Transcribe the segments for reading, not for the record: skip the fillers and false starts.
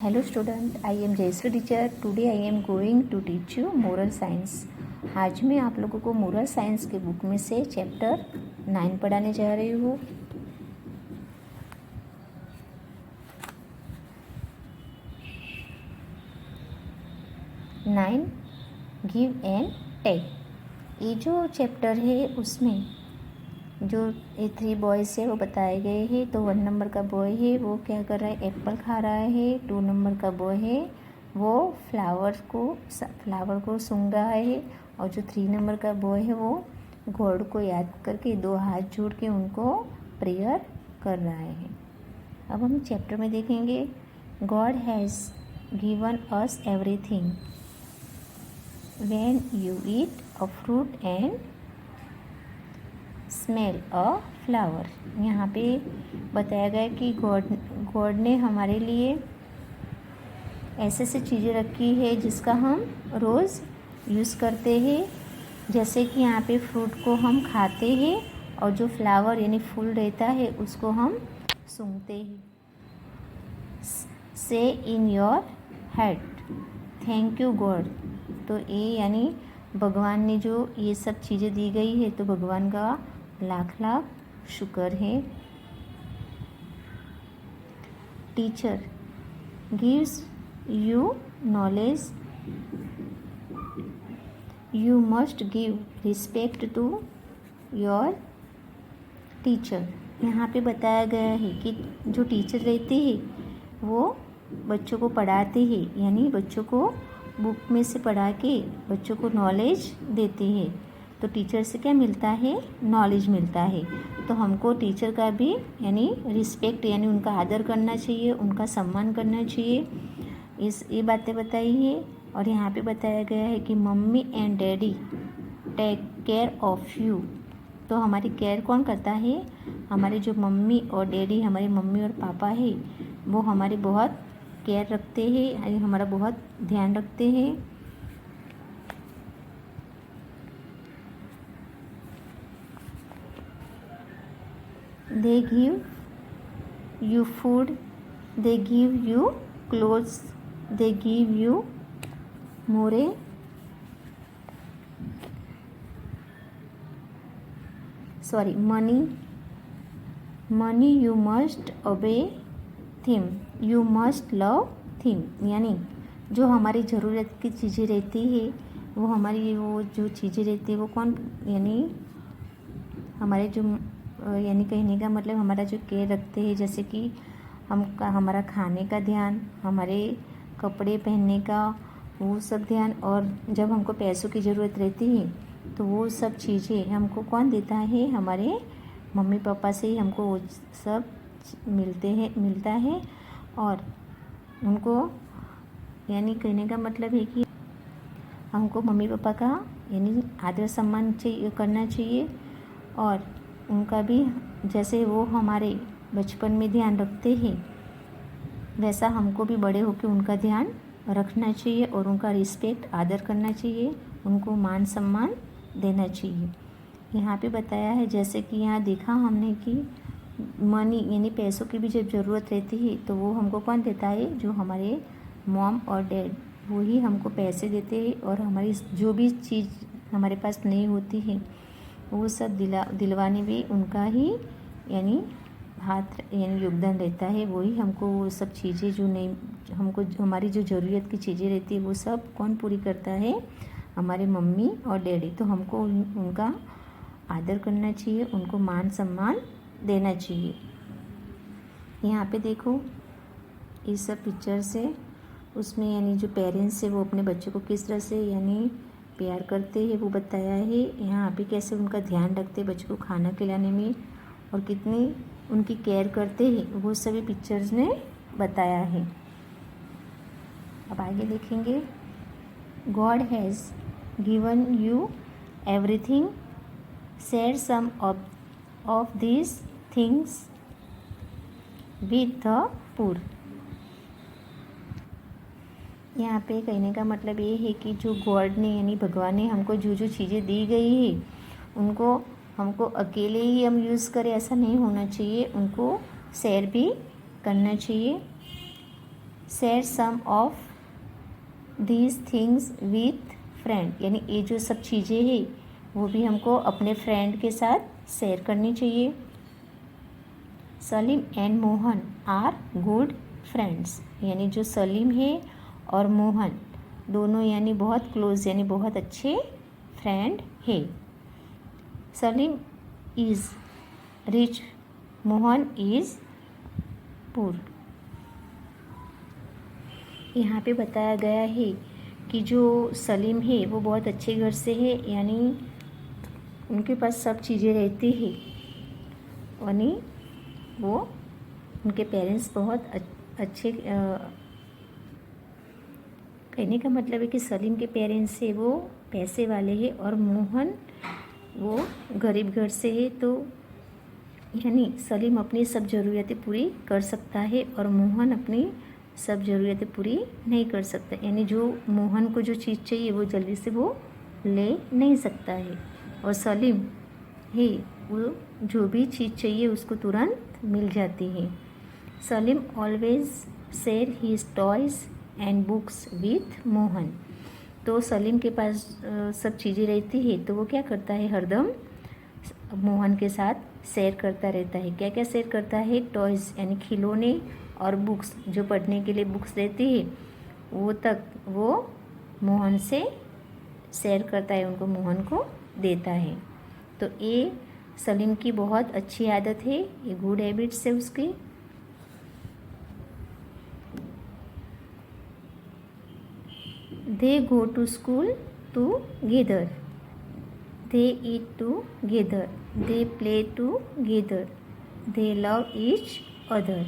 Hello student, I am Jayashree teacher. Today I am going to teach you moral science. आज मैं आप लोगों को मोरल साइंस के बुक में से चैप्टर 9 पढ़ाने जा रही हूँ. 9 गिव एंड टेक. ये जो चैप्टर है उसमें जो ये 3 बॉयज़ है वो बताए गए हैं. तो 1 नंबर का बॉय है वो क्या कर रहा है, एप्पल खा रहा है. 2 नंबर का बॉय है वो फ्लावर को सूंघ रहा है. और जो 3 नंबर का बॉय है वो गॉड को याद करके 2 हाथ जोड़ के उनको प्रेयर कर रहा है. अब हम चैप्टर में देखेंगे. God has given us everything when you eat a fruit and smell a flower. यहाँ पे बताया गया कि गॉड ने हमारे लिए ऐसे ऐसे चीज़ें रखी है जिसका हम रोज़ यूज़ करते हैं. जैसे कि यहाँ पे फ्रूट को हम खाते हैं और जो फ्लावर यानी फूल रहता है उसको हम सूंघते हैं. से in your head thank you God. तो ये यानी भगवान ने जो ये सब चीज़ें दी गई है तो भगवान का लाख लाख शुक्र है. Teacher gives you knowledge, you must give respect to your teacher. यहाँ पे बताया गया है कि जो टीचर रहते हैं वो बच्चों को पढ़ाते हैं, यानी बच्चों को बुक में से पढ़ा के बच्चों को नॉलेज देते हैं. तो टीचर से क्या मिलता है, नॉलेज मिलता है. तो हमको टीचर का भी यानी रिस्पेक्ट यानी उनका आदर करना चाहिए, उनका सम्मान करना चाहिए. ये बातें बताई है. और यहाँ पे बताया गया है कि mummy and daddy take care of you. तो हमारी केयर कौन करता है, हमारे जो मम्मी और डैडी, हमारे मम्मी और पापा है वो हमारी बहुत केयर रखते हैं, यानी हमारा बहुत ध्यान रखते हैं. They give you food, they give you clothes, they give you money you must obey them, you must love them. यानी जो हमारी ज़रूरत की चीज़ें रहती है वो हमारी वो जो चीज़ें रहती है वो कौन, यानी हमारे जो यानी कहने का मतलब हमारा जो केयर रखते हैं. जैसे कि हमारा खाने का ध्यान, हमारे कपड़े पहनने का वो सब ध्यान. और जब हमको पैसों की ज़रूरत रहती है तो वो सब चीज़ें हमको कौन देता है, हमारे मम्मी पापा से ही हमको वो सब मिलता है. और उनको यानी कहने का मतलब है कि हमको मम्मी पापा का यानी आदर सम्मान करना चाहिए. और उनका भी जैसे वो हमारे बचपन में ध्यान रखते हैं वैसा हमको भी बड़े होकर उनका ध्यान रखना चाहिए और उनका रिस्पेक्ट आदर करना चाहिए, उनको मान सम्मान देना चाहिए. यहाँ पे बताया है जैसे कि यहाँ देखा हमने कि मनी यानी पैसों की भी जब ज़रूरत रहती है तो वो हमको कौन देता है, जो हमारे मॉम और डैड वो ही हमको पैसे देते हैं. और हमारी जो भी चीज़ हमारे पास नहीं होती है वो सब दिलवाने भी उनका ही यानी हाथ यानी योगदान रहता है. वही हमको वो सब चीज़ें जो नहीं हमको हमारी जो ज़रूरत की चीज़ें रहती है वो सब कौन पूरी करता है, हमारे मम्मी और डैडी. तो हमको उनका आदर करना चाहिए, उनको मान सम्मान देना चाहिए. यहाँ पे देखो इस सब पिक्चर से उसमें यानी जो पेरेंट्स है वो अपने बच्चों को किस तरह से यानी प्यार करते हैं वो बताया है. यहाँ पे कैसे उनका ध्यान रखते हैं बच्चों को खाना खिलाने में और कितनी उनकी केयर करते हैं वो सभी पिक्चर्स में बताया है. अब आगे देखेंगे. God has given you everything, share some of these things with the poor. यहाँ पे कहने का मतलब ये है कि जो गॉड ने यानी भगवान ने हमको जो जो चीज़ें दी गई है उनको हमको अकेले ही हम यूज़ करें ऐसा नहीं होना चाहिए, उनको शेयर भी करना चाहिए. Share some of these things with friend, यानी ये जो सब चीज़ें हैं वो भी हमको अपने फ्रेंड के साथ शेयर करनी चाहिए। Salim and Mohan are good friends, यानी जो सलीम है और मोहन दोनों यानी बहुत क्लोज यानी बहुत अच्छे फ्रेंड है। Salim is rich, Mohan is poor. यहाँ पे बताया गया है कि जो सलीम है वो बहुत अच्छे घर से है, यानी उनके पास सब चीज़ें रहती है, यानी वो उनके पेरेंट्स बहुत अच्छे, कहने का मतलब है कि सलीम के पेरेंट्स से वो पैसे वाले हैं और मोहन वो गरीब घर से है। तो यानी सलीम अपनी सब ज़रूरतें पूरी कर सकता है और मोहन अपनी सब ज़रूरतें पूरी नहीं कर सकता, यानी जो मोहन को जो चीज़ चाहिए वो जल्दी से वो ले नहीं सकता है, और सलीम है वो जो भी चीज़ चाहिए उसको तुरंत मिल जाती है। Salim always share his toys and books with Mohan, तो सलीम के पास सब चीज़ें रहती है तो वो क्या करता है, हरदम मोहन के साथ शेयर करता रहता है। क्या क्या शेयर करता है, टॉयज़ यानी खिलौने, और बुक्स जो पढ़ने के लिए बुक्स रहती है वो तक वो मोहन से शेयर करता है, उनको मोहन को देता है। तो ये सलीम की बहुत अच्छी आदत है, ये गुड हैबिट्स है उसकी। They go to school together, they eat together, they play together, they love each other.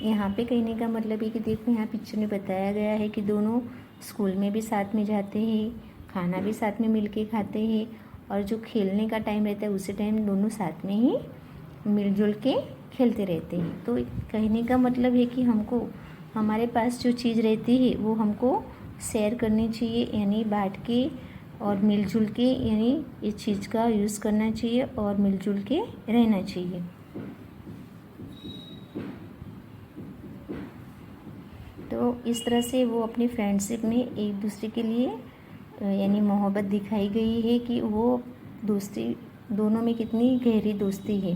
यहाँ पे कहने का मतलब है कि देखो यहाँ पिक्चर में बताया गया है कि दोनों स्कूल में भी साथ में जाते हैं, खाना भी साथ में मिलके खाते हैं, और जो खेलने का टाइम रहता है उसी टाइम दोनों साथ में ही मिलजुल के खेलते रहते हैं। तो कहने का मतलब है कि हमको हमारे पास जो चीज़ रहती है वो हमको शेयर करनी चाहिए, यानी बांट के और मिलजुल के, यानी इस चीज़ का यूज़ करना चाहिए और मिलजुल के रहना चाहिए। तो इस तरह से वो अपनी फ्रेंडशिप में एक दूसरे के लिए यानी मोहब्बत दिखाई गई है कि वो दोस्ती दोनों में कितनी गहरी दोस्ती है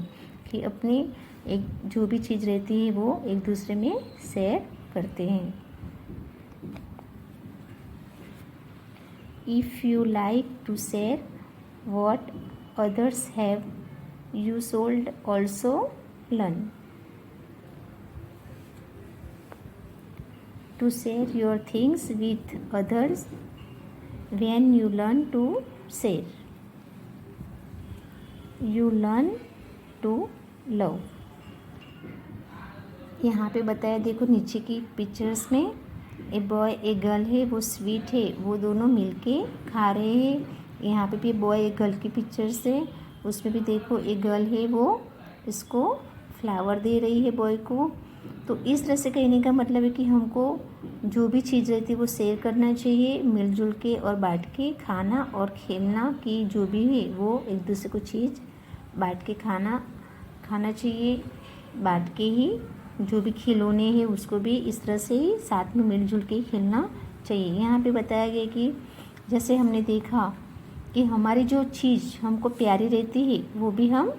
कि अपनी एक जो भी चीज़ रहती है वो एक दूसरे में शेयर करते हैं। If you like to share what others have, you should also learn to share your things with others. When you learn to share, you learn to love। यहाँ पे बताया देखो नीचे की पिक्चर्स में एक बॉय एक गर्ल है, वो स्वीट है, वो दोनों मिलके खा रहे हैं। यहाँ पे भी बॉय एक गर्ल की पिक्चर्स है, उसमें भी देखो एक गर्ल है वो इसको फ्लावर दे रही है बॉय को। तो इस तरह से कहने का मतलब है कि हमको जो भी चीज़ रहती है वो शेयर करना चाहिए, मिलजुल के और बांट के खाना और खेलना की जो भी है वो एक दूसरे को चीज़ बांट के खाना चाहिए, बांट के ही जो भी खिलौने हैं उसको भी इस तरह से ही साथ में मिलजुल के खेलना चाहिए। यहाँ पे बताया गया कि जैसे हमने देखा कि हमारी जो चीज़ हमको प्यारी रहती है वो भी हम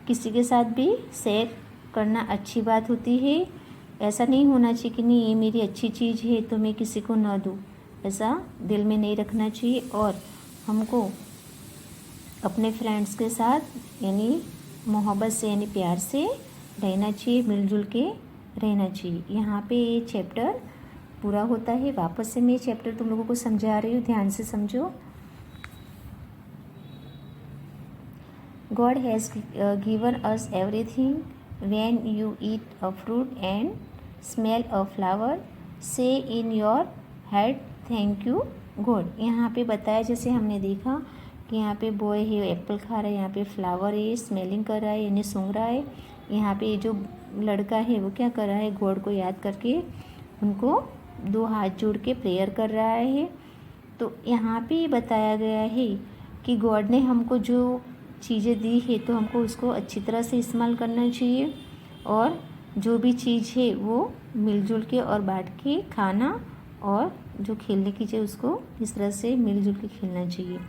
किसी के साथ भी शेयर करना अच्छी बात होती है। ऐसा नहीं होना चाहिए कि नहीं ये मेरी अच्छी चीज़ है तो मैं किसी को ना दूँ, ऐसा दिल में नहीं रखना चाहिए। और हमको अपने फ्रेंड्स के साथ यानी मोहब्बत से यानी प्यार से रहना चाहिए, मिलजुल के रहना चाहिए। यहाँ पे ये चैप्टर पूरा होता है। वापस से मैं चैप्टर तुम लोगों को समझा रही हूँ, ध्यान से समझो। God has given us everything. When you eat a fruit and smell a flower, say in your heart thank you God। यहाँ पे बताया जैसे हमने देखा कि यहाँ पे बॉय है एप्पल खा रहा है, यहाँ पे फ्लावर है स्मेलिंग कर रहा है यानी सूंघ रहा है। यहाँ पे जो लड़का है वो क्या कर रहा है, गॉड को याद करके उनको दो हाथ जोड़ के प्रेयर कर रहा है। तो यहाँ पे बताया गया है कि गॉड ने हमको जो चीज़ें दी है तो हमको उसको अच्छी तरह से इस्तेमाल करना चाहिए और जो भी चीज़ है वो मिलजुल के और बांट के खाना, और जो खेलने की चीज़ उसको इस तरह से मिलजुल के खेलना चाहिए।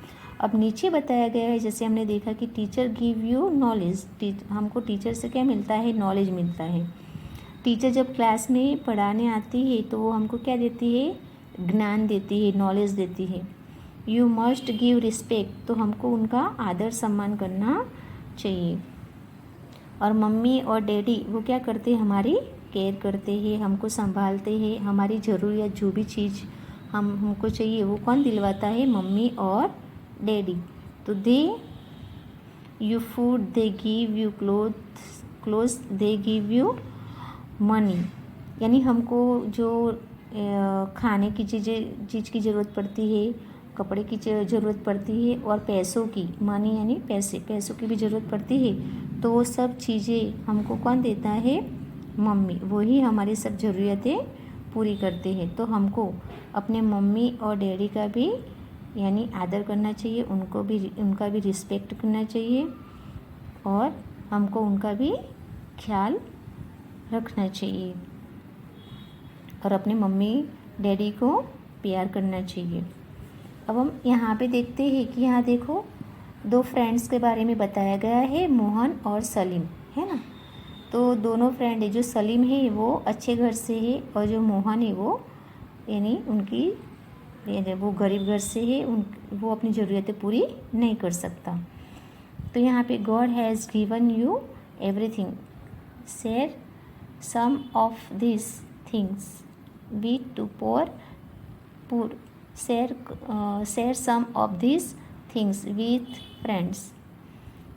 अब नीचे बताया गया है, जैसे हमने देखा कि टीचर गिव यू नॉलेज, हमको टीचर से क्या मिलता है, नॉलेज मिलता है। टीचर जब क्लास में पढ़ाने आती है तो वो हमको क्या देती है, ज्ञान देती है, नॉलेज देती है। यू मस्ट गिव रिस्पेक्ट, तो हमको उनका आदर सम्मान करना चाहिए। और मम्मी और डैडी वो क्या करते हैं, हमारी केयर करते हैं, हमको संभालते हैं, हमारी ज़रूरियत जो भी चीज़ हमको चाहिए वो कौन दिलवाता है, मम्मी और डैडी। तो they you food, they give you clothes, they give you money, यानी हमको जो खाने की चीज़ की ज़रूरत पड़ती है, कपड़े की ज़रूरत पड़ती है, और पैसों की, मनी यानी पैसों की भी ज़रूरत पड़ती है। तो वो सब चीज़ें हमको कौन देता है, मम्मी, वही हमारी सब ज़रूरतें पूरी करते हैं। तो हमको अपने मम्मी और डैडी का भी यानी आदर करना चाहिए, उनका भी रिस्पेक्ट करना चाहिए, और हमको उनका भी ख्याल रखना चाहिए, और अपने मम्मी डैडी को प्यार करना चाहिए। अब हम यहाँ पे देखते हैं कि यहाँ देखो 2 फ्रेंड्स के बारे में बताया गया है, मोहन और सलीम, है ना। तो दोनों फ्रेंड है, जो सलीम है वो अच्छे घर से है, और जो मोहन है वो यानी वो गरीब घर से है, वो अपनी ज़रूरतें पूरी नहीं कर सकता। तो यहाँ पे God has given you everything, share some of this things with to poor, share some of this things with friends.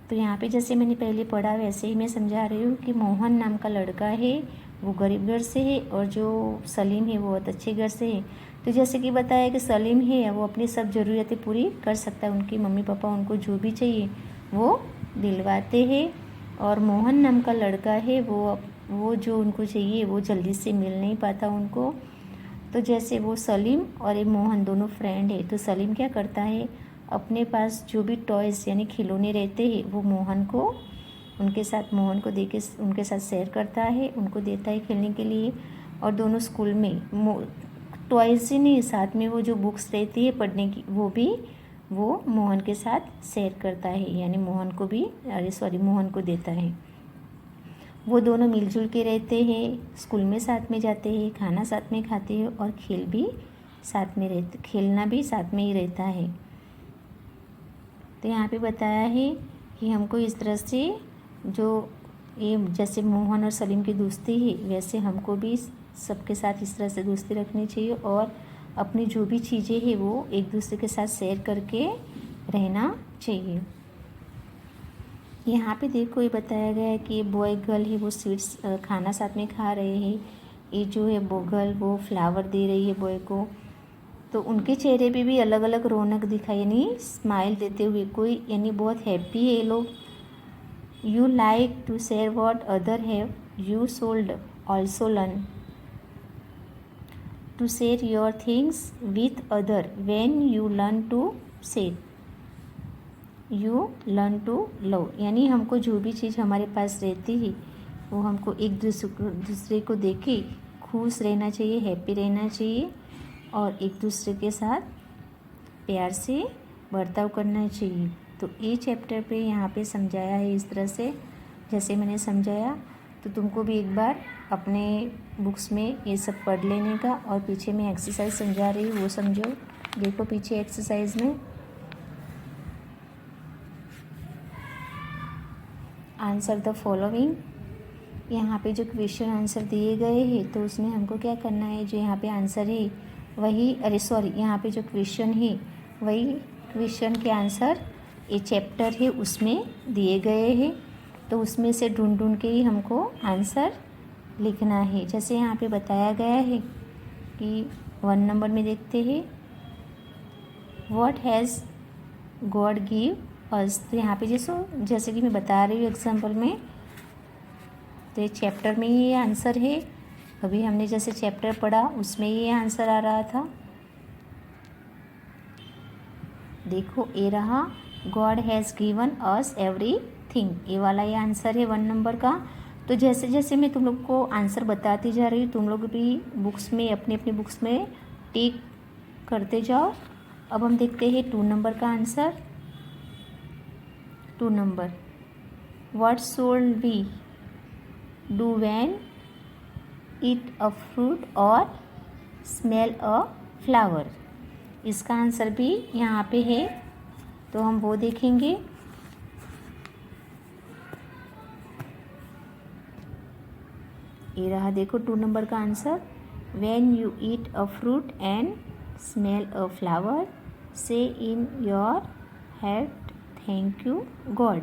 तो यहाँ पे जैसे मैंने पहले पढ़ा वैसे ही मैं समझा रही हूँ कि मोहन नाम का लड़का है वो गरीब घर से है, और जो सलीम है वो बहुत अच्छे घर से है। तो जैसे कि बताया कि सलीम है वो अपनी सब ज़रूरतें पूरी कर सकता है, उनकी मम्मी पापा उनको जो भी चाहिए वो दिलवाते हैं, और मोहन नाम का लड़का है वो जो उनको चाहिए वो जल्दी से मिल नहीं पाता उनको। तो जैसे वो सलीम और ये मोहन दोनों फ्रेंड है, तो सलीम क्या करता है, अपने पास जो भी टॉयज़ यानी खिलौने रहते हैं वो मोहन को दे के उनके साथ शेयर करता है, उनको देता है खेलने के लिए। और दोनों स्कूल में टॉयज़ ही नहीं, साथ में वो जो बुक्स रहती है पढ़ने की वो मोहन के साथ शेयर करता है, यानी मोहन को देता है। वो दोनों मिलजुल के रहते हैं, स्कूल में साथ में जाते हैं, खाना साथ में खाते हैं, और खेलना भी साथ में ही रहता है। तो यहाँ पे बताया है कि हमको इस तरह से जैसे मोहन और सलीम की दोस्ती है वैसे हमको भी सबके साथ इस तरह से दोस्ती रखनी चाहिए, और अपनी जो भी चीज़ें हैं वो एक दूसरे के साथ शेयर करके रहना चाहिए। यहाँ पे देखो ये बताया गया है कि बॉय गर्ल है वो स्वीट्स खाना साथ में खा रहे हैं। ये जो है वो गर्ल वो फ्लावर दे रही है बॉय को, तो उनके चेहरे पे भी अलग अलग रौनक दिखाई, यानी स्माइल देते हुए कोई, यानी बहुत हैप्पी है ये लोग। You like to share what other have, you should also learn to share your things with other, when you learn to share you learn to love, यानी हमको जो भी चीज़ हमारे पास रहती है वो हमको एक दूसरे को दे के खुश रहना चाहिए, हैप्पी रहना चाहिए, और एक दूसरे के साथ प्यार से बर्ताव करना चाहिए। तो ये चैप्टर पे यहाँ पे समझाया है इस तरह से जैसे मैंने समझाया। तो तुमको भी एक बार अपने बुक्स में ये सब पढ़ लेने का, और पीछे मैं एक्सरसाइज समझा रही हूँ वो समझो। देखो पीछे एक्सरसाइज में आंसर द फॉलोइंग, यहाँ पे जो क्वेश्चन आंसर दिए गए हैं तो उसमें हमको क्या करना है, जो यहाँ पे आंसर है यहाँ पे जो क्वेश्चन है वही क्वेश्चन के आंसर ये चैप्टर है उसमें दिए गए हैं, तो उसमें से ढूंढ के ही हमको आंसर लिखना है। जैसे यहाँ पे बताया गया है कि 1 नंबर में देखते हैं, what has God give us. तो यहाँ पे जैसे कि मैं बता रही हूँ एग्जाम्पल में, तो ये चैप्टर में ये आंसर है। अभी हमने जैसे चैप्टर पढ़ा उसमें ये आंसर आ रहा था। देखो ये रहा, God has given us everything, ये वाला ये आंसर है 1 नंबर का। तो जैसे जैसे मैं तुम लोग को आंसर बताती जा रही हूँ, तुम लोग भी बुक्स में अपनी अपनी बुक्स में टिक करते जाओ। अब हम देखते हैं 2 नंबर का answer. 2 number, what should we do when eat a fruit और स्मेल अ फ्लावर। इसका आंसर भी यहाँ पे है, तो हम वो देखेंगे। ये रहा, देखो 2 नंबर का answer. When you eat a fruit and smell a flower, say in your heart thank you God,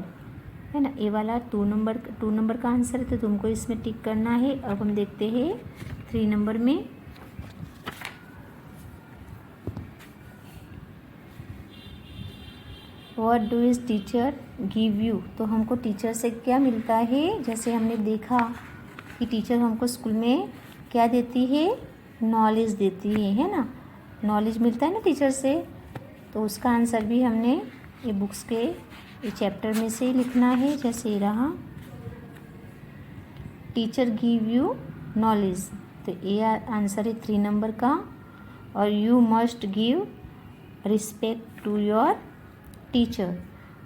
है ना। ये वाला 2 नंबर का आंसर है, तो तुमको इसमें टिक करना है। अब हम देखते हैं 3 नंबर में। What do is teacher give you. तो हमको टीचर से क्या मिलता है, जैसे हमने देखा कि टीचर हमको स्कूल में क्या देती है, नॉलेज देती है ना। नॉलेज मिलता है ना टीचर से, तो उसका आंसर भी हमने ये बुक्स के ये चैप्टर में से ही लिखना है। जैसे ये रहा, टीचर गिव यू नॉलेज, तो ये आंसर है 3 नंबर का। और you must give respect to your teacher,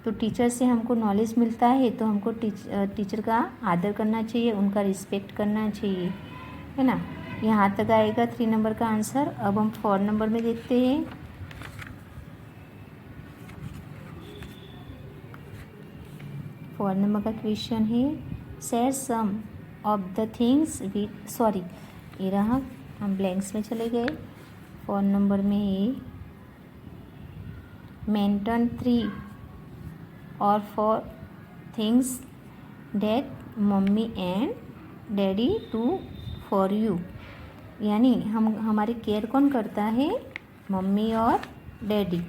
तो टीचर से हमको नॉलेज मिलता है, तो हमको टीचर का आदर करना चाहिए, उनका रिस्पेक्ट करना चाहिए, है ना। यहाँ तक आएगा 3 नंबर का आंसर। अब हम 4 नंबर में देखते हैं। 4 नंबर का क्वेश्चन है, share some of the things with, sorry ये रहा, हम ब्लैंक्स में चले गए। 4 नंबर में ये मेंशन 3 और 4 things that mummy and daddy do for you, यानी हमारी केयर कौन करता है, मम्मी और डैडी।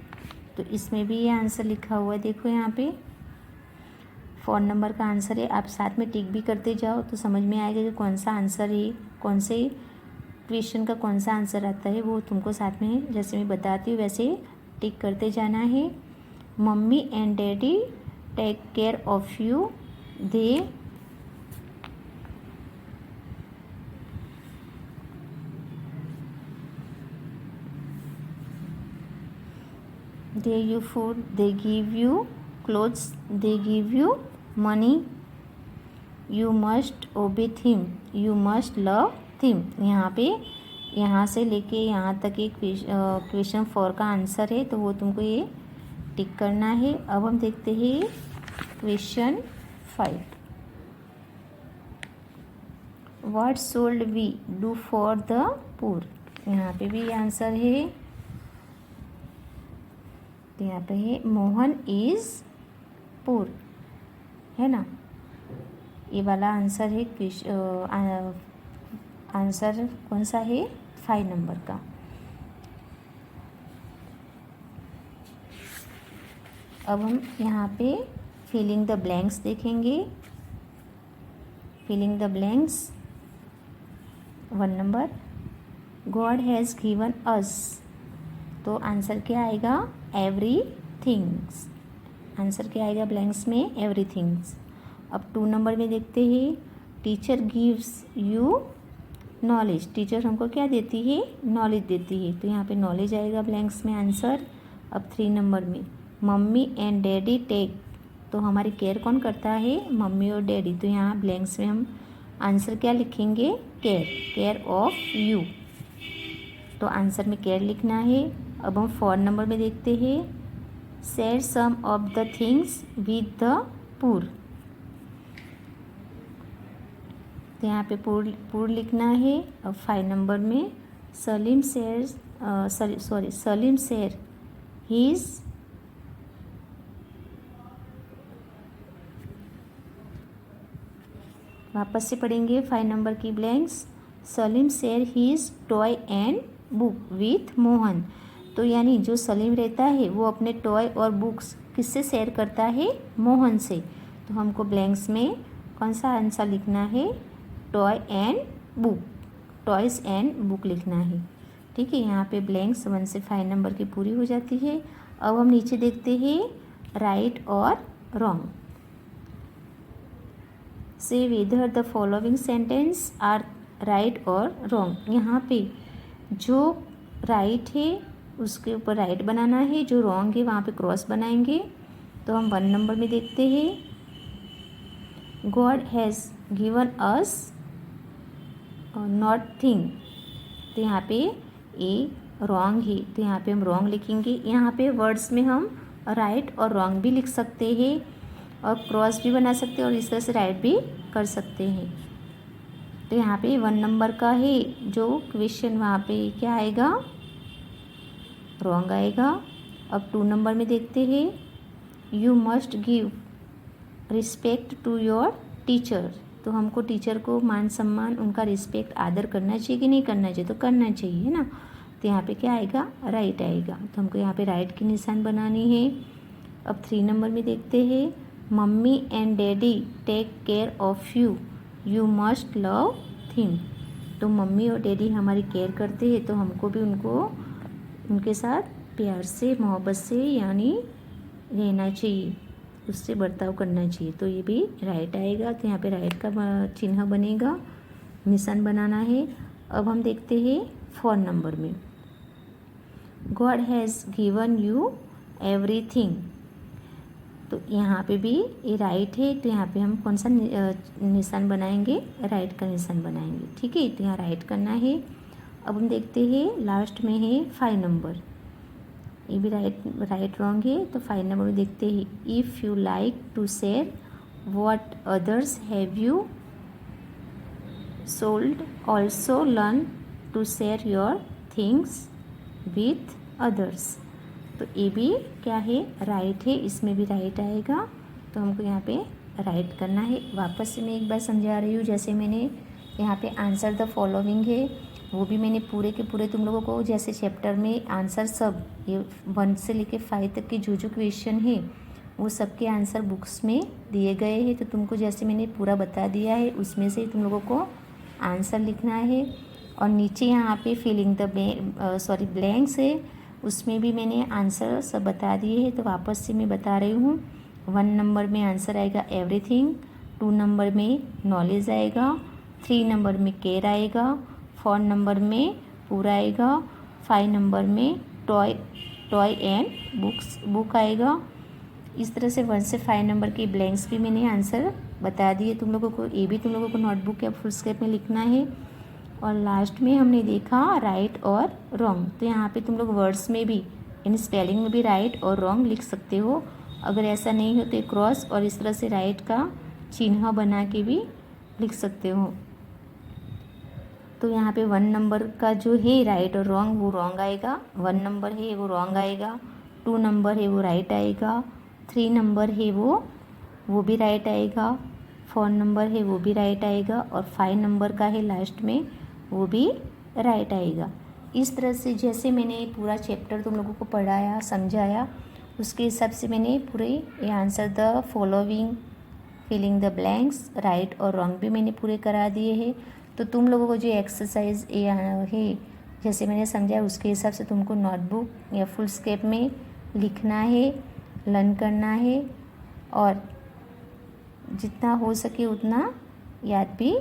तो इसमें भी ये आंसर लिखा हुआ है, देखो यहाँ पे 4 नंबर का आंसर है। आप साथ में टिक भी करते जाओ तो समझ में आएगा कि कौन सा आंसर है, कौन से क्वेश्चन का कौन सा आंसर आता है, वो तुमको साथ में जैसे मैं बताती हूँ वैसे टिक करते जाना है। Mummy and daddy take care of you, they you food, they give you clothes, they give you money, you must obey them, you must love them। यहाँ पे यहाँ से लेके यहाँ तक एक क्वेश्चन 4 का आंसर है, तो वो तुमको ये टिक करना है। अब हम देखते हैं question 5, what should we do for the poor. यहाँ पे भी आंसर है, तो यहाँ पे है मोहन इज पुअर, है ना। ये वाला आंसर है, आंसर कौन सा है, 5 नंबर का। अब हम यहाँ पे फिलिंग द ब्लैंक्स देखेंगे। Filling the blanks 1 number, God has given us, तो आंसर क्या आएगा, एवरी थिंग्स। आंसर क्या आएगा ब्लैंक्स में, एवरी थिंग्स। अब 2 नंबर में देखते हैं, teacher gives you knowledge, teacher हमको क्या देती है, नॉलेज देती है, तो यहाँ पे नॉलेज आएगा ब्लैंक्स में आंसर। अब 3 नंबर में, मम्मी एंड डैडी टेक, तो हमारी केयर कौन करता है, मम्मी और डैडी, तो यहाँ ब्लैंक्स में हम आंसर क्या लिखेंगे, केयर, केयर ऑफ यू, तो आंसर में केयर लिखना है। अब हम 4 नंबर में देखते हैं, share some of the things with the poor, तो यहाँ पे पुअर लिखना है। अब 5 नंबर में, सलीम शेयर हीज, वापस से पढ़ेंगे 5 नंबर की blanks. Salim share his toy and book with Mohan, तो यानी जो सलीम रहता है वो अपने टॉय और बुक्स किससे शेयर करता है, मोहन से, तो हमको ब्लैंक्स में कौन सा आंसर लिखना है, toy and book, toys and book लिखना है। ठीक है, यहाँ पे ब्लैंक्स 1 से 5 नंबर की पूरी हो जाती है। अब हम नीचे देखते हैं राइट और रॉन्ग। से whether the following sentence are right और रॉन्ग। यहाँ पे जो राइट है उसके ऊपर राइट बनाना है, जो रॉन्ग है वहाँ पे क्रॉस बनाएंगे। तो हम 1 नंबर में देखते हैं, God has given us not thing. तो यहाँ पे ए रॉन्ग है, तो यहाँ पे हम रॉन्ग लिखेंगे। यहाँ पे वर्ड्स में हम राइट और रॉन्ग भी लिख सकते हैं और क्रॉस भी बना सकते हैं और इस तरह से राइट भी कर सकते हैं। तो यहाँ पे 1 नंबर का है जो क्वेश्चन, वहाँ पे क्या आएगा, रॉन्ग आएगा। अब 2 नंबर में देखते हैं, you must give respect to your teacher. तो हमको टीचर को मान सम्मान, उनका रिस्पेक्ट, आदर करना चाहिए कि नहीं करना चाहिए, तो करना चाहिए, है ना। तो यहाँ पे क्या आएगा, राइट आएगा। तो हमको यहाँ पे राइट की निशान बनानी है। अब 3 नंबर में देखते हैं, mummy and daddy take care of you, you must love him. तो मम्मी और डैडी हमारी केयर करते हैं, तो हमको भी उनके साथ प्यार से, मोहब्बत से यानी रहना चाहिए, उससे बर्ताव करना चाहिए। तो ये भी राइट आएगा। तो यहाँ पे राइट का चिन्ह बनेगा, निशान बनाना है। अब हम देखते हैं 4 नंबर में, God has given you everything. तो यहाँ पे भी ये राइट है, तो यहाँ पे हम कौन सा निशान बनाएंगे, राइट का निशान बनाएंगे, ठीक है। तो यहाँ राइट करना है। अब हम देखते हैं लास्ट में है 5 नंबर, ये भी राइट रॉन्ग है। तो 5 नंबर में देखते हैं, if you like to share what others have you should, also learn to share your things with others. तो ये भी क्या है, राइट है, इसमें भी राइट आएगा। तो हमको यहाँ पे राइट करना है। वापस से मैं एक बार समझा रही हूँ, जैसे मैंने यहाँ पे आंसर द फॉलोइंग है, वो भी मैंने पूरे के पूरे तुम लोगों को, जैसे चैप्टर में आंसर सब ये 1 से लेके 5 तक के जो क्वेश्चन है वो सब के आंसर बुक्स में दिए गए हैं। तो तुमको जैसे मैंने पूरा बता दिया है, उसमें से तुम लोगों को आंसर लिखना है। और नीचे यहाँ पे फिलिंग द ब्लैंक्स है, उसमें भी मैंने आंसर सब बता दिए हैं। तो वापस से मैं बता रही हूँ, 1 नंबर में आंसर आएगा एवरीथिंग, 2 नंबर में नॉलेज आएगा, 3 नंबर में केयर आएगा, 4 नंबर में पूरा आएगा, 5 नंबर में टॉय एंड बुक आएगा। इस तरह से 1 से 5 नंबर के ब्लैंक्स भी मैंने आंसर बता दिए तुम लोगों को। ये भी तुम लोगों को नोटबुक या फुल स्केप में लिखना है। और लास्ट में हमने देखा राइट और रॉन्ग। तो यहाँ पे तुम लोग वर्ड्स में भी यानी स्पेलिंग में भी राइट और रॉन्ग लिख सकते हो। अगर ऐसा नहीं हो तो क्रॉस और इस तरह से राइट का चिन्ह बना के भी लिख सकते हो। तो यहाँ पे 1 नंबर का जो है राइट और रॉन्ग, वो रॉन्ग आएगा। 1 नंबर है वो रॉन्ग आएगा, 2 नंबर है वो राइट आएगा, 3 नंबर है वो भी राइट आएगा, 4 नंबर है वो भी राइट आएगा और 5 नंबर का है लास्ट में, वो भी राइट आएगा। इस तरह से जैसे मैंने पूरा चैप्टर तुम लोगों को पढ़ाया, समझाया, उसके हिसाब से मैंने पूरे ये answer the following, filling the blanks, right और रॉन्ग भी मैंने पूरे करा दिए हैं। तो तुम लोगों को जो एक्सरसाइज है जैसे मैंने समझाया, उसके हिसाब से तुमको नोटबुक या फुल स्केप में लिखना है, लर्न करना है और जितना हो सके उतना याद भी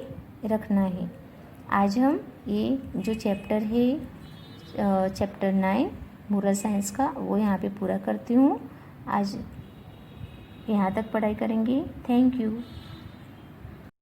रखना है। आज हम ये जो चैप्टर है चैप्टर 9 मोरल साइंस का, वो यहाँ पे पूरा करती हूँ। आज यहाँ तक पढ़ाई करेंगे। Thank you.